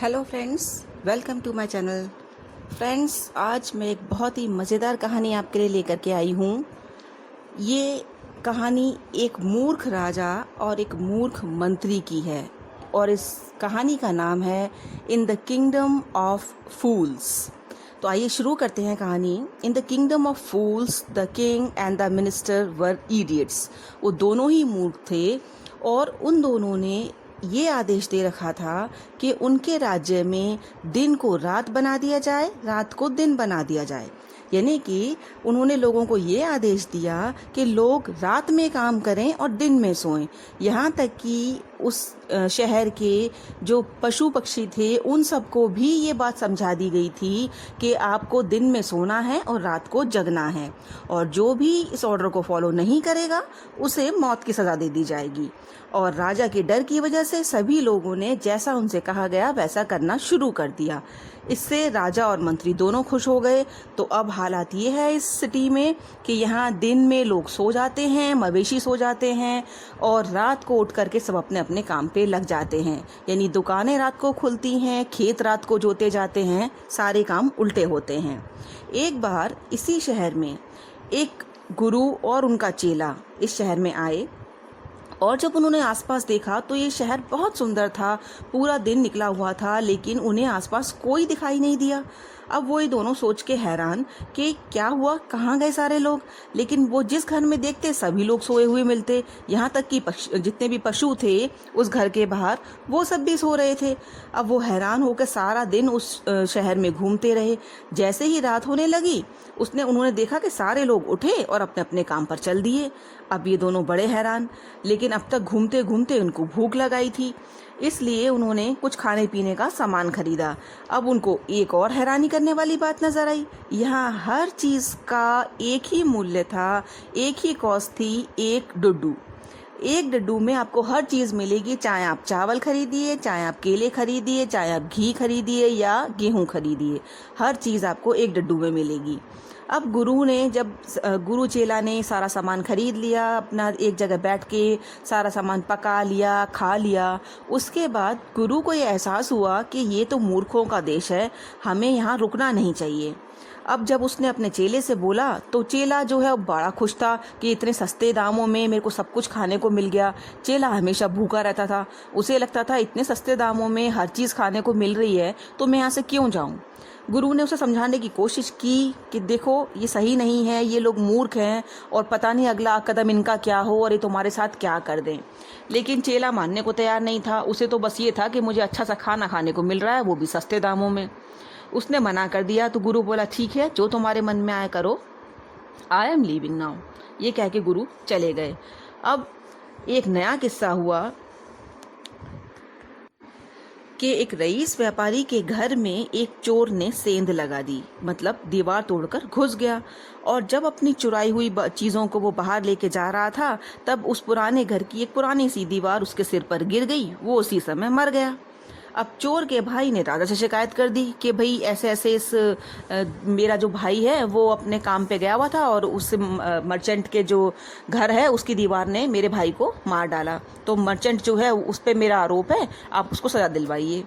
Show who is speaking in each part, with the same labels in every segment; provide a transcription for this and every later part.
Speaker 1: Hello friends, welcome to my channel. Friends, आज मैं एक बहुत ही मज़ेदार कहानी आपके लिए लेकर के आई हूँ। ये कहानी एक मूर्ख राजा और एक मूर्ख मंत्री की है और इस कहानी का नाम है इन द किंगडम ऑफ फूल्स। तो आइए शुरू करते हैं कहानी। In the kingdom of fools the king and the minister were idiots. वो दोनों ही मूर्ख थे और उन दोनों ने ये आदेश दे रखा था कि उनके राज्य में दिन को रात बना दिया जाए, रात को दिन बना दिया जाए। यानी कि उन्होंने लोगों को ये आदेश दिया कि लोग रात में काम करें और दिन में सोएं। यहाँ तक कि उस शहर के जो पशु पक्षी थे उन सबको भी ये बात समझा दी गई थी कि आपको दिन में सोना है और रात को जगना है, और जो भी इस ऑर्डर को फॉलो नहीं करेगा उसे मौत की सज़ा दे दी जाएगी। और राजा के डर की वजह से सभी लोगों ने जैसा उनसे कहा गया वैसा करना शुरू कर दिया। इससे राजा और मंत्री दोनों खुश हो गए। तो अब हालात ये है इस सिटी में कि यहाँ दिन में लोग सो जाते हैं, मवेशी सो जाते हैं, और रात को उठ करके सब अपने अपने काम पे लग जाते हैं। यानी दुकानें रात को खुलती हैं, खेत रात को जोते जाते हैं, सारे काम उल्टे होते हैं। एक बार इसी शहर में एक गुरु और उनका चेला इस शहर में आए, और जब उन्होंने आसपास देखा तो ये शहर बहुत सुंदर था। पूरा दिन निकला हुआ था लेकिन उन्हें आसपास कोई दिखाई नहीं दिया। अब वो ये दोनों सोच के हैरान कि क्या हुआ, कहाँ गए सारे लोग। लेकिन वो जिस घर में देखते सभी लोग सोए हुए मिलते, यहाँ तक कि जितने भी पशु थे उस घर के बाहर वो सब भी सो रहे थे। अब वो हैरान होकर सारा दिन उस शहर में घूमते रहे। जैसे ही रात होने लगी उन्होंने देखा कि सारे लोग उठे और अपने अपने काम पर चल दिए। अब ये दोनों बड़े हैरान, लेकिन अब तक घूमते घूमते उनको भूख लगाई थी, इसलिए उन्होंने कुछ खाने पीने का सामान खरीदा। अब उनको एक और हैरानी करने वाली बात नजर आई। यहाँ हर चीज़ का एक ही मूल्य था, एक ही कॉस्ट थी, एक डुड्डू। एक डड्डू में आपको हर चीज़ मिलेगी, चाहे आप चावल खरीदिए, चाहे आप केले खरीदिए, चाहे आप घी खरीदिए या गेहूं खरीदिए, हर चीज़ आपको एक डड्डू में मिलेगी। अब गुरु चेला ने सारा सामान खरीद लिया, अपना एक जगह बैठ के सारा सामान पका लिया, खा लिया। उसके बाद गुरु को ये एहसास हुआ कि ये तो मूर्खों का देश है, हमें यहाँ रुकना नहीं चाहिए। अब जब उसने अपने चेले से बोला तो चेला जो है बड़ा खुश था कि इतने सस्ते दामों में मेरे को सब कुछ खाने को मिल गया। चेला हमेशा भूखा रहता था, उसे लगता था इतने सस्ते दामों में हर चीज़ खाने को मिल रही है तो मैं यहाँ से क्यों जाऊँ। गुरु ने उसे समझाने की कोशिश की कि देखो ये सही नहीं है, ये लोग मूर्ख हैं और पता नहीं अगला कदम इनका क्या हो और ये तुम्हारे साथ क्या कर दें। लेकिन चेला मानने को तैयार नहीं था। उसे तो बस ये था कि मुझे अच्छा सा खाना खाने को मिल रहा है, वो भी सस्ते दामों में। उसने मना कर दिया तो गुरु बोला ठीक है, जो तुम्हारे मन में आए करो, आई एम लीविंग नाउ। ये कह के गुरु चले गए। अब एक नया किस्सा हुआ कि एक रईस व्यापारी के घर में एक चोर ने सेंध लगा दी, मतलब दीवार तोड़कर घुस गया। और जब अपनी चुराई हुई चीज़ों को वो बाहर लेके जा रहा था तब उस पुराने घर की एक पुरानी सी दीवार उसके सिर पर गिर गई, वो उसी समय मर गया। अब चोर के भाई ने राजा से शिकायत कर दी कि भाई ऐसे ऐसे मेरा जो भाई है वो अपने काम पे गया हुआ था और उस मर्चेंट के जो घर है उसकी दीवार ने मेरे भाई को मार डाला, तो मर्चेंट जो है उस पे मेरा आरोप है, आप उसको सजा दिलवाइए।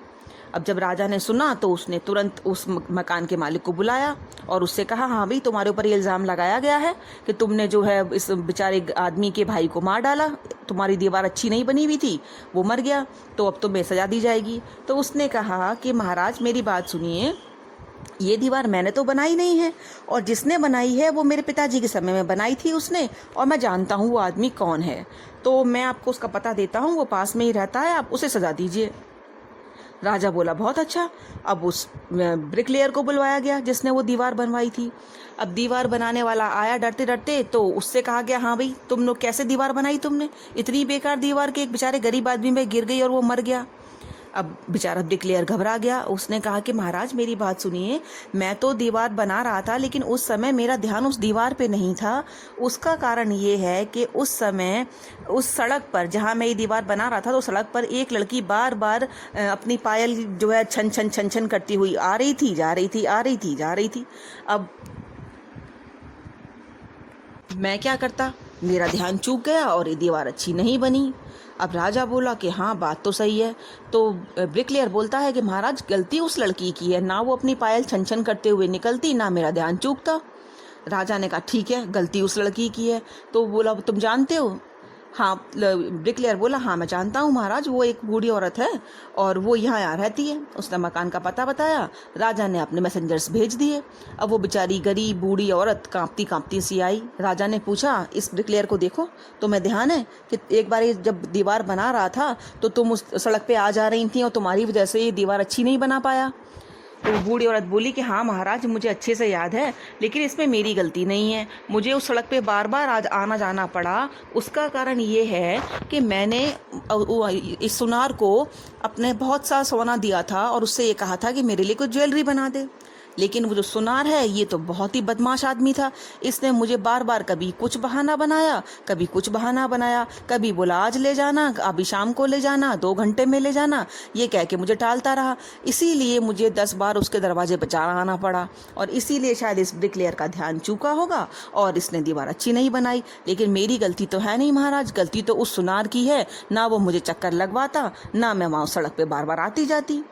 Speaker 1: अब जब राजा ने सुना तो उसने तुरंत उस मकान के मालिक को बुलाया और उससे कहा हाँ भाई, तुम्हारे ऊपर ये इल्ज़ाम लगाया गया है कि तुमने जो है इस बेचारे आदमी के भाई को मार डाला, तुम्हारी दीवार अच्छी नहीं बनी हुई थी, वो मर गया, तो अब तुम्हें सज़ा दी जाएगी। तो उसने कहा कि महाराज मेरी बात सुनिए, ये दीवार मैंने तो बनाई नहीं है, और जिसने बनाई है वो मेरे पिताजी के समय में बनाई थी उसने, और मैं जानता हूँ वो आदमी कौन है, तो मैं आपको उसका पता देता हूँ, वो पास में ही रहता है, आप उसे सज़ा दीजिए। राजा बोला बहुत अच्छा। अब उस ब्रिकलेयर को बुलवाया गया जिसने वो दीवार बनवाई थी। अब दीवार बनाने वाला आया डरते डरते, तो उससे कहा गया हाँ भाई तुम लोग कैसे दीवार बनाई तुमने, इतनी बेकार दीवार के एक बेचारे गरीब आदमी में गिर गई और वो मर गया। अब बेचारा ब्रिकलेयर घबरा गया। उसने कहा कि महाराज मेरी बात सुनिए, मैं तो दीवार बना रहा था लेकिन उस समय मेरा ध्यान उस दीवार पे नहीं था। उसका कारण ये है कि उस समय उस सड़क पर जहाँ मैं ये दीवार बना रहा था तो सड़क पर एक लड़की बार बार अपनी पायल जो है छन छन छन छन करती हुई आ रही थी, जा रही थी, आ रही थी, जा रही थी। अब मैं क्या करता, मेरा ध्यान चूक गया और ये दीवार अच्छी नहीं बनी। अब राजा बोला कि हाँ, बात तो सही है। तो ब्रिकलेयर बोलता है कि महाराज, गलती उस लड़की की है, ना वो अपनी पायल छन छन करते हुए निकलती, ना मेरा ध्यान चूकता। राजा ने कहा ठीक है, गलती उस लड़की की है। तो बोला तुम जानते हो? हाँ, ब्रिकलेयर बोला हाँ मैं जानता हूँ महाराज, वो एक बूढ़ी औरत है और वो यहाँ रहती है। उसने मकान का पता बताया। राजा ने अपने मैसेंजर्स भेज दिए। अब वो बेचारी गरीब बूढ़ी औरत कांपती कांपती सी आई। राजा ने पूछा, इस ब्रिकलेयर को देखो, तुम्हें ध्यान है कि एक बार जब दीवार बना रहा था तो तुम उस सड़क पे आ जा रही थी और तुम्हारी वजह से ये दीवार अच्छी नहीं बना पाया? तो वो बूढ़ी औरत बोली कि हाँ महाराज, मुझे अच्छे से याद है, लेकिन इसमें मेरी गलती नहीं है। मुझे उस सड़क पे बार बार आज आना जाना पड़ा। उसका कारण ये है कि मैंने इस सुनार को अपने बहुत सा सोना दिया था और उससे ये कहा था कि मेरे लिए कुछ ज्वेलरी बना दे। लेकिन वो जो सुनार है ये तो बहुत ही बदमाश आदमी था। इसने मुझे बार बार कभी कुछ बहाना बनाया, कभी कुछ बहाना बनाया, कभी बोला आज ले जाना, अभी शाम को ले जाना, 2 घंटे में ले जाना, ये कह के मुझे टालता रहा। इसीलिए मुझे 10 बार उसके दरवाजे पर जाना आना पड़ा और इसीलिए शायद इस ब्रिकलेयर का ध्यान चूका होगा और इसने दीवार अच्छी नहीं बनाई। लेकिन मेरी गलती तो है नहीं महाराज, गलती तो उस सुनार की है। ना वो मुझे चक्कर लगवाता, ना मैं वहाँ सड़क पे बार बार आती जाती।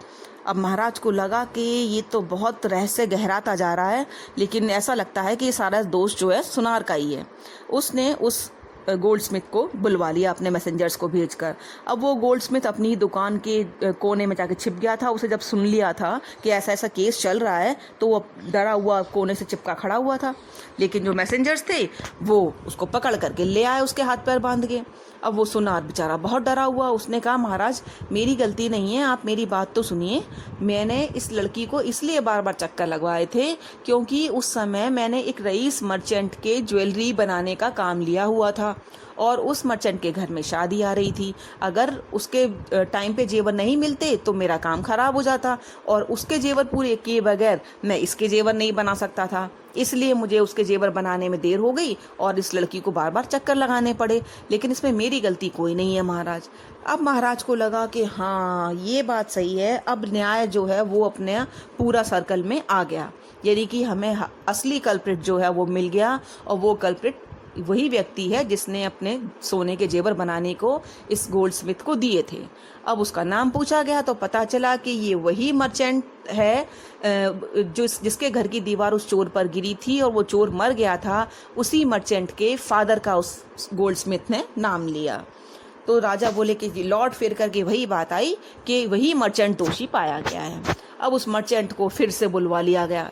Speaker 1: अब महाराज को लगा कि ये तो बहुत रहस्य गहराता जा रहा है, लेकिन ऐसा लगता है कि ये सारा दोष जो है सुनार का ही है। उसने उस गोल्डस्मिथ को बुलवा लिया अपने मैसेंजर्स को भेजकर। अब वो गोल्डस्मिथ अपनी दुकान के कोने में जाके छिप गया था। उसे जब सुन लिया था कि ऐसा ऐसा केस चल रहा है तो वो डरा हुआ कोने से चिपका खड़ा हुआ था। लेकिन जो मैसेंजर्स थे वो उसको पकड़ करके ले आए, उसके हाथ पैर बांध के। अब वो सुनार बेचारा बहुत डरा हुआ। उसने कहा महाराज, मेरी गलती नहीं है, आप मेरी बात तो सुनिए। मैंने इस लड़की को इसलिए बार बार चक्कर लगवाए थे क्योंकि उस समय मैंने एक रईस मर्चेंट के ज्वेलरी बनाने का काम लिया हुआ था और उस मर्चेंट के घर में शादी आ रही थी। अगर उसके टाइम पे जेवर नहीं मिलते तो मेरा काम खराब हो जाता और उसके जेवर पूरे किए बगैर मैं इसके जेवर नहीं बना सकता था। इसलिए मुझे उसके जेवर बनाने में देर हो गई और इस लड़की को बार बार चक्कर लगाने पड़े। लेकिन इसमें मेरी गलती कोई नहीं है महाराज। अब महाराज को लगा कि हाँ, ये बात सही है। अब न्याय जो है वो अपने पूरा सर्कल में आ गया, यानी कि हमें असली कल्प्रिट जो है वो मिल गया और वो कल्प्रिट वही व्यक्ति है जिसने अपने सोने के जेवर बनाने को इस गोल्डस्मिथ को दिए थे। अब उसका नाम पूछा गया तो पता चला कि ये वही मर्चेंट है जिसके घर की दीवार उस चोर पर गिरी थी और वो चोर मर गया था। उसी मर्चेंट के फादर का उस गोल्डस्मिथ ने नाम लिया। तो राजा बोले कि लौट फिर करके वही बात आई कि वही मर्चेंट दोषी पाया गया है। अब उस मर्चेंट को फिर से बुलवा लिया गया।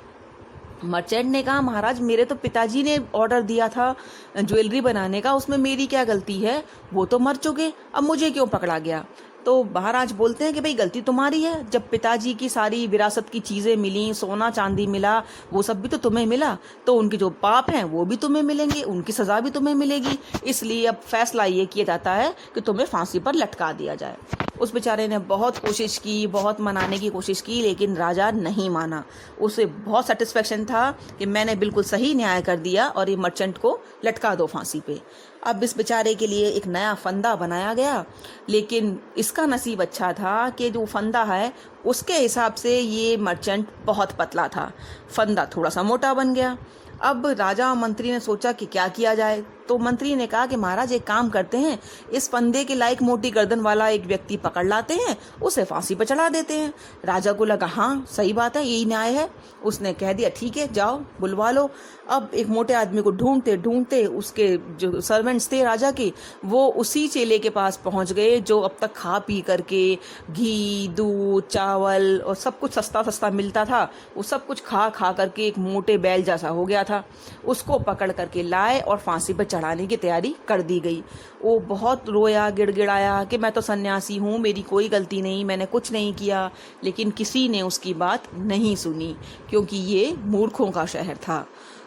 Speaker 1: मर्चेंट ने कहा महाराज, मेरे तो पिताजी ने ऑर्डर दिया था ज्वेलरी बनाने का, उसमें मेरी क्या गलती है? वो तो मर चुके, अब मुझे क्यों पकड़ा गया? तो महाराज बोलते हैं कि भाई गलती तुम्हारी है। जब पिताजी की सारी विरासत की चीज़ें मिली, सोना चांदी मिला, वो सब भी तो तुम्हें मिला, तो उनके जो पाप हैं वो भी तुम्हें मिलेंगे, उनकी सज़ा भी तुम्हें मिलेगी। इसलिए अब फैसला ये किया जाता है कि तुम्हें फांसी पर लटका दिया जाए। उस बेचारे ने बहुत कोशिश की, बहुत मनाने की कोशिश की, लेकिन राजा नहीं माना। उसे बहुत सेटिस्फेक्शन था कि मैंने बिल्कुल सही न्याय कर दिया और ये मर्चेंट को लटका दो फांसी पे। अब इस बेचारे के लिए एक नया फंदा बनाया गया, लेकिन इसका नसीब अच्छा था कि जो फंदा है उसके हिसाब से ये मर्चेंट बहुत पतला था, फंदा थोड़ा सा मोटा बन गया। अब राजा और मंत्री ने सोचा कि क्या किया जाए। तो मंत्री ने कहा कि महाराज एक काम करते हैं, इस फंदे के लायक मोटी गर्दन वाला एक व्यक्ति पकड़ लाते हैं, उसे फांसी पर चढ़ा देते हैं। राजा को लगा हाँ सही बात है, यही न्याय है। उसने कह दिया ठीक है, जाओ बुलवा लो। अब एक मोटे आदमी को ढूंढते ढूंढते उसके जो सर्वेंट्स थे राजा के, वो उसी चेले के पास पहुंच गए जो अब तक खा पी करके घी, दूध, चावल और सब कुछ सस्ता सस्ता मिलता था, वो सब कुछ खा खा करके एक मोटे बैल जैसा हो गया था। उसको पकड़ करके लाए और फांसी पर चढ़ाने की तैयारी कर दी गई। वो बहुत रोया, गिड़गिड़ाया कि मैं तो सन्यासी हूँ, मेरी कोई गलती नहीं, मैंने कुछ नहीं किया। लेकिन किसी ने उसकी बात नहीं सुनी क्योंकि ये मूर्खों का शहर था।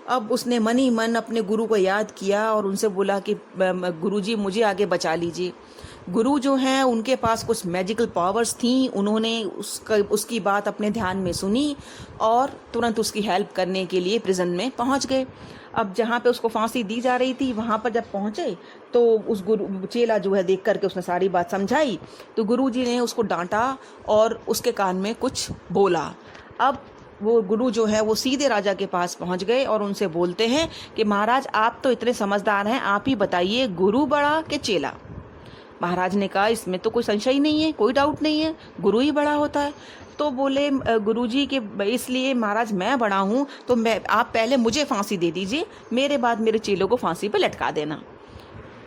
Speaker 1: अब उसने मन ही मन अपने गुरु को याद किया और उनसे बोला कि गुरुजी मुझे आगे बचा लीजिए। गुरु जो हैं उनके पास कुछ मैजिकल पावर्स थी, उन्होंने उसकी बात अपने ध्यान में सुनी और तुरंत उसकी हेल्प करने के लिए प्रिजन में पहुंच गए। अब जहाँ पे उसको फांसी दी जा रही थी वहाँ पर जब पहुँचे तो उस गुरु चेला जो है देख करके उसने सारी बात समझाई। तो गुरुजी ने उसको डांटा और उसके कान में कुछ बोला। अब वो गुरु जो है वो सीधे राजा के पास पहुंच गए और उनसे बोलते हैं कि महाराज आप तो इतने समझदार हैं, आप ही बताइए गुरु बड़ा कि चेला। महाराज ने कहा इसमें तो कोई संशय ही नहीं है, कोई डाउट नहीं है, गुरु ही बड़ा होता है। तो बोले गुरुजी के इसलिए महाराज मैं बड़ा हूँ तो आप पहले मुझे फांसी दे दीजिए, मेरे बाद मेरे चेलों को फांसी पर लटका देना।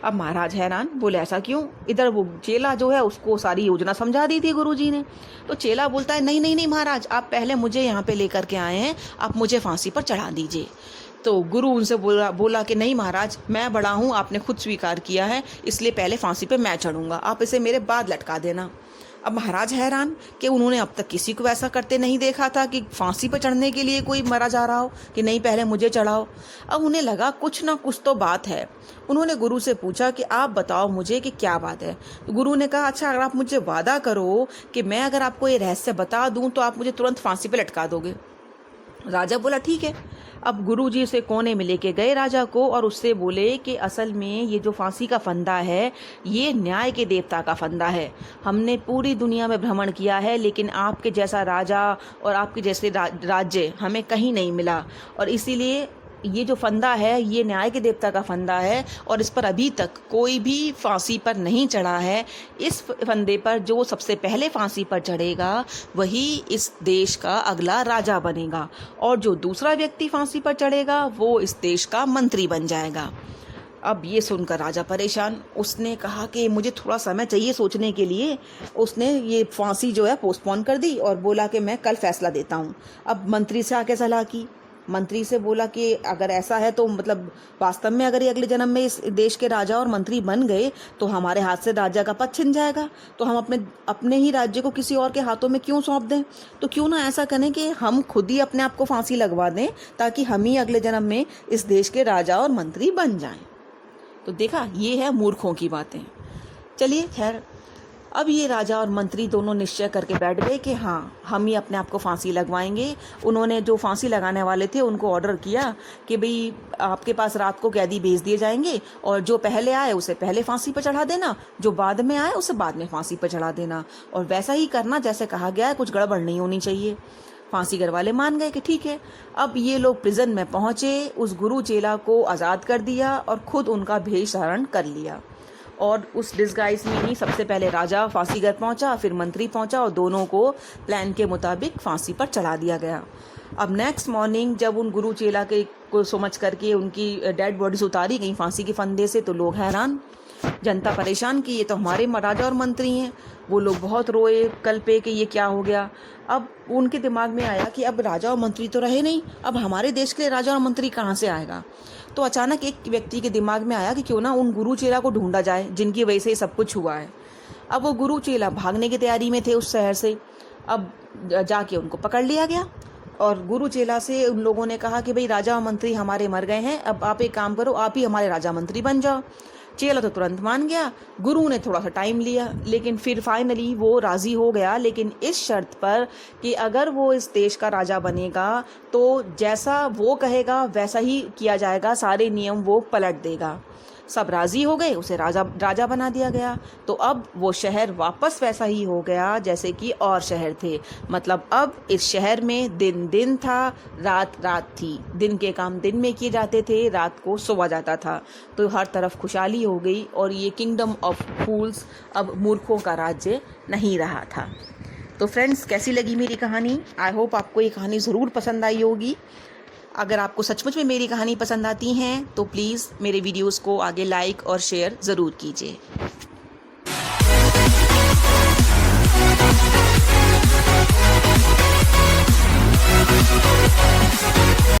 Speaker 1: अब महाराज हैरान, बोले ऐसा क्यों? इधर वो चेला जो है उसको सारी योजना समझा दी थी गुरुजी ने। तो चेला बोलता है नहीं नहीं नहीं महाराज, आप पहले मुझे यहाँ पे लेकर के आए हैं, आप मुझे फांसी पर चढ़ा दीजिए। तो गुरु उनसे बोला कि नहीं महाराज मैं बड़ा हूँ, आपने खुद स्वीकार किया है, इसलिए पहले फांसी पे मैं चढ़ूंगा, आप इसे मेरे बाद लटका देना। अब महाराज हैरान कि उन्होंने अब तक किसी को ऐसा करते नहीं देखा था कि फांसी पर चढ़ने के लिए कोई मरा जा रहा हो कि नहीं पहले मुझे चढ़ाओ। अब उन्हें लगा कुछ ना कुछ तो बात है। उन्होंने गुरु से पूछा कि आप बताओ मुझे कि क्या बात है। तो गुरु ने कहा अच्छा अगर आप मुझे वादा करो कि मैं अगर आपको ये रहस्य बता दूं तो आप मुझे तुरंत फांसी पर लटका दोगे। राजा बोला ठीक है। अब गुरुजी से कोने में लेके गए राजा को और उससे बोले कि असल में ये जो फांसी का फंदा है ये न्याय के देवता का फंदा है। हमने पूरी दुनिया में भ्रमण किया है लेकिन आपके जैसा राजा और आपके जैसे राज्य हमें कहीं नहीं मिला, और इसीलिए ये जो फंदा है ये न्याय के देवता का फंदा है और इस पर अभी तक कोई भी फांसी पर नहीं चढ़ा है। इस फंदे पर जो सबसे पहले फांसी पर चढ़ेगा वही इस देश का अगला राजा बनेगा, और जो दूसरा व्यक्ति फांसी पर चढ़ेगा वो इस देश का मंत्री बन जाएगा। अब ये सुनकर राजा परेशान, उसने कहा कि मुझे थोड़ा समय चाहिए सोचने के लिए। उसने ये फांसी जो है पोस्टपोन कर दी और बोला कि मैं कल फैसला देता हूँ। अब मंत्री से आके सलाह की, मंत्री से बोला कि अगर ऐसा है तो मतलब वास्तव में अगर ये अगले जन्म में इस देश के राजा और मंत्री बन गए तो हमारे हाथ से राजा का पद छिन जाएगा, तो हम अपने ही राज्य को किसी और के हाथों में क्यों सौंप दें। तो क्यों ना ऐसा करें कि हम खुद ही अपने आप को फांसी लगवा दें ताकि हम ही अगले जन्म में इस देश के राजा और मंत्री बन जाएं। तो देखा, ये है मूर्खों की बातें। चलिए खैर, अब ये राजा और मंत्री दोनों निश्चय करके बैठ गए कि हाँ हम ही अपने आप को फांसी लगवाएंगे। उन्होंने जो फांसी लगाने वाले थे उनको ऑर्डर किया कि भाई आपके पास रात को कैदी भेज दिए जाएंगे और जो पहले आए उसे पहले फांसी पर चढ़ा देना, जो बाद में आए उसे बाद में फांसी पर चढ़ा देना, और वैसा ही करना जैसे कहा गया है, कुछ गड़बड़ नहीं होनी चाहिए। फांसी घर वाले मान गए कि ठीक है। अब ये लोग प्रिजन में पहुंचे, उस गुरु चेला को आज़ाद कर दिया और खुद उनका भेष धारण कर लिया, और उस डिस्गाइज में ही सबसे पहले राजा फांसी घर पहुंचा, फिर मंत्री पहुंचा और दोनों को प्लान के मुताबिक फांसी पर चढ़ा दिया गया। अब नेक्स्ट मॉर्निंग जब उन गुरु चेला के को समझ करके उनकी डेड बॉडीज उतारी गई फांसी के फंदे से तो लोग हैरान, जनता परेशान कि ये तो हमारे राजा और मंत्री हैं। वो लोग बहुत रोए कल पे कि ये क्या हो गया। अब उनके दिमाग में आया कि अब राजा और मंत्री तो रहे नहीं, अब हमारे देश के लिए राजा और मंत्री कहाँ से आएगा। तो अचानक एक व्यक्ति के दिमाग में आया कि क्यों ना उन गुरु चेला को ढूंढा जाए जिनकी वजह से सब कुछ हुआ है। अब वो गुरु चेला भागने की तैयारी में थे उस शहर से। अब जाके उनको पकड़ लिया गया और गुरु चेला से उन लोगों ने कहा कि भाई राजा और मंत्री हमारे मर गए हैं, अब आप एक काम करो, आप ही हमारे राजा मंत्री बन जाओ। चेला तो तुरंत मान गया, गुरु ने थोड़ा सा टाइम लिया लेकिन फिर फाइनली वो राज़ी हो गया, लेकिन इस शर्त पर कि अगर वो इस देश का राजा बनेगा तो जैसा वो कहेगा वैसा ही किया जाएगा, सारे नियम वो पलट देगा। सब राज़ी हो गए, उसे राजा बना दिया गया। तो अब वो शहर वापस वैसा ही हो गया जैसे कि और शहर थे। मतलब अब इस शहर में दिन दिन था, रात रात थी, दिन के काम दिन में किए जाते थे, रात को सोया जाता था। तो हर तरफ खुशहाली हो गई और ये किंगडम ऑफ फूल्स अब मूर्खों का राज्य नहीं रहा था। तो फ्रेंड्स, कैसी लगी मेरी कहानी? आई होप आपको ये कहानी ज़रूर पसंद आई होगी। अगर आपको सचमुच में मेरी कहानी पसंद आती हैं तो प्लीज़ मेरे वीडियोस को आगे लाइक और शेयर ज़रूर कीजिए।